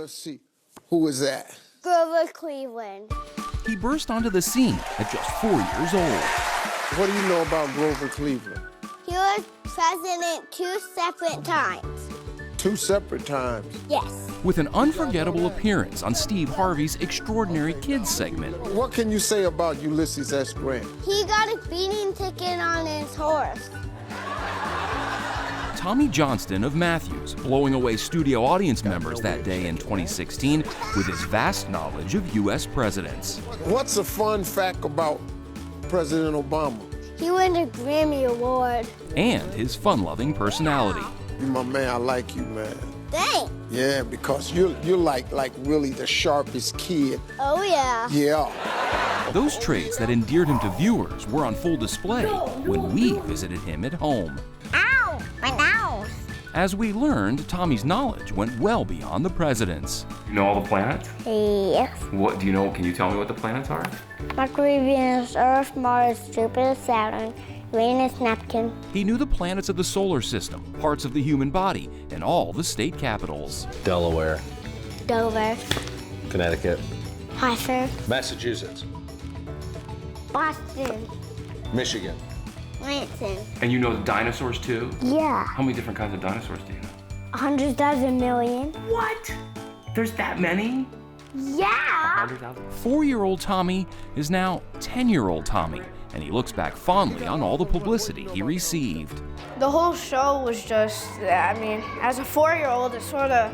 let's see. Who is that? Grover Cleveland. He burst onto the scene at just 4 years old. What do you know about Grover Cleveland? He was president 2 separate times. 2 separate times. Yes. With an unforgettable appearance on Steve Harvey's Extraordinary Kids segment. What can you say about Ulysses S. Grant? He got a speeding ticket on his horse. Tommy Johnston of Matthews, blowing away studio audience members that day in 2016 with his vast knowledge of U.S. presidents. What's a fun fact about President Obama? He won a Grammy Award. And his fun-loving personality. You my man, I like you, man. Thanks. Yeah, because you're like really the sharpest kid. Oh, yeah. Yeah. Those traits that endeared him to viewers were on full display when we visited him at home. Ow! My nose. As we learned, Tommy's knowledge went well beyond the president's. You know all the planets? Yes. What do you know? Can you tell me what the planets are? Mercury, Venus, Earth, Mars, Jupiter, Saturn, Uranus, Neptune. He knew the planets of the solar system, parts of the human body, and all the state capitals. Delaware, Dover. Connecticut, Hartford. Massachusetts, Boston. Michigan. Lansing. And you know the dinosaurs too? Yeah. How many different kinds of dinosaurs do you know? 100,000 million. What? There's that many? Yeah. 100,000? 4-year-old Tommy is now 10-year-old Tommy, and he looks back fondly on all the publicity he received. The whole show was just, I mean, as a 4-year-old, it sort of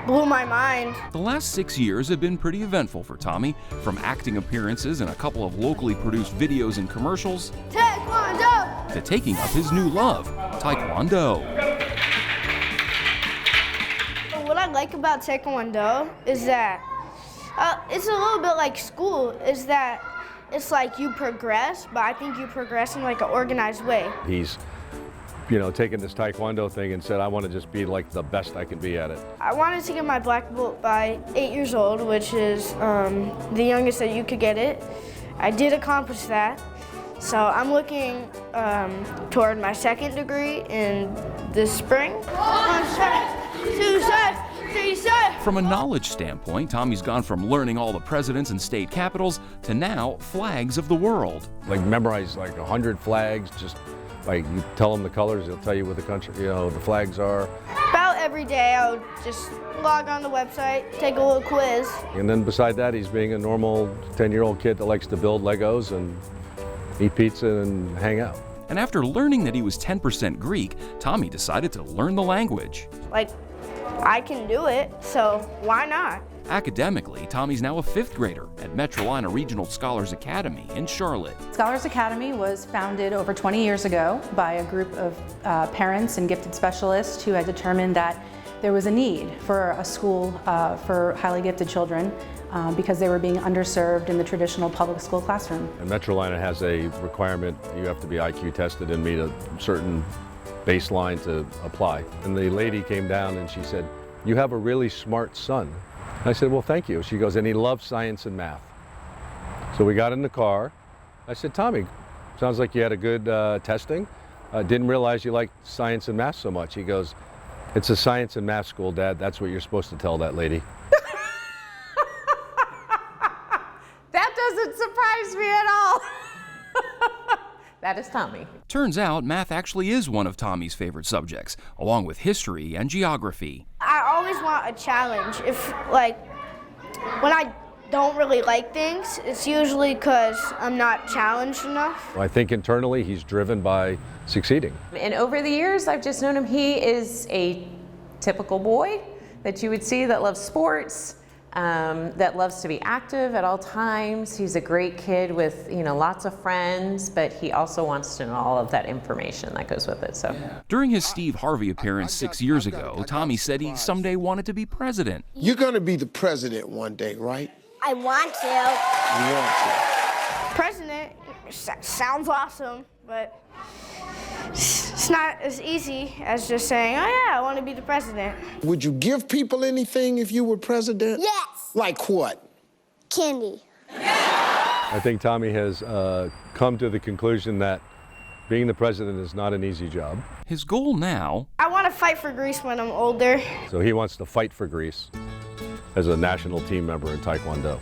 blew my mind. The last 6 years have been pretty eventful for Tommy, from acting appearances in a couple of locally produced videos and commercials Taekwondo! to taking up his new love, Taekwondo. What I like about Taekwondo is that it's a little bit like school, is that it's like you progress, but I think you progress in like an organized way. He's, taken this Taekwondo thing and said, I want to just be like the best I can be at it. I wanted to get my black belt by 8 years old, which is the youngest that you could get it. I did accomplish that. So I'm looking toward my 2nd degree in this spring. 1 side, 2 side, 3 side. From a knowledge standpoint, Tommy's gone from learning all the presidents and state capitals to now flags of the world. Like memorize like 100 flags, just like you tell him the colors, he'll tell you what the country, the flags are. About every day I would just log on the website, take a little quiz. And then beside that, he's being a normal 10-year-old kid that likes to build Legos and eat pizza and hang out. And after learning that he was 10% Greek, Tommy decided to learn the language. Like, I can do it, so why not? Academically, Tommy's now a 5th grader at Metrolina Regional Scholars Academy in Charlotte. Scholars Academy was founded over 20 years ago by a group of parents and gifted specialists who had determined that there was a need for a school for highly gifted children because they were being underserved in the traditional public school classroom. And Metrolina has a requirement, you have to be IQ tested and meet a certain baseline to apply. And the lady came down and she said, "You have a really smart son." And I said, "Well, thank you." She goes, "And he loves science and math." So we got in the car. I said, "Tommy, sounds like you had a good testing. Didn't realize you liked science and math so much." He goes, "It's a science and math school, Dad. That's what you're supposed to tell that lady." That doesn't surprise me at all. That is Tommy. Turns out math actually is one of Tommy's favorite subjects, along with history and geography. I always want a challenge. When I don't really like things, it's usually because I'm not challenged enough. I think internally he's driven by succeeding. And over the years, I've just known him. He is a typical boy that you would see that loves sports, that loves to be active at all times. He's a great kid with lots of friends, but he also wants to know all of that information that goes with it. So During his Steve Harvey appearance 6 years ago, Tommy said he someday wanted to be president. You're going to be the president one day, right? I want to. You want to. President sounds awesome, but it's not as easy as just saying, "Oh yeah, I want to be the president." Would you give people anything if you were president? Yes. Like what? Candy. I think Tommy has come to the conclusion that being the president is not an easy job. His goal now, I want to fight for Greece when I'm older. So he wants to fight for Greece. as a national team member in Taekwondo.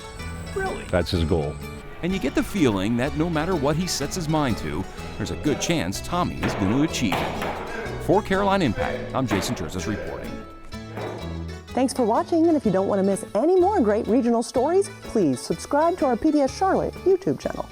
Really? That's his goal. And you get the feeling that no matter what he sets his mind to, there's a good chance Tommy is going to achieve it. For Caroline Impact, I'm Jason Terzis reporting. Thanks for watching, and if you don't want to miss any more great regional stories, please subscribe to our PBS Charlotte YouTube channel.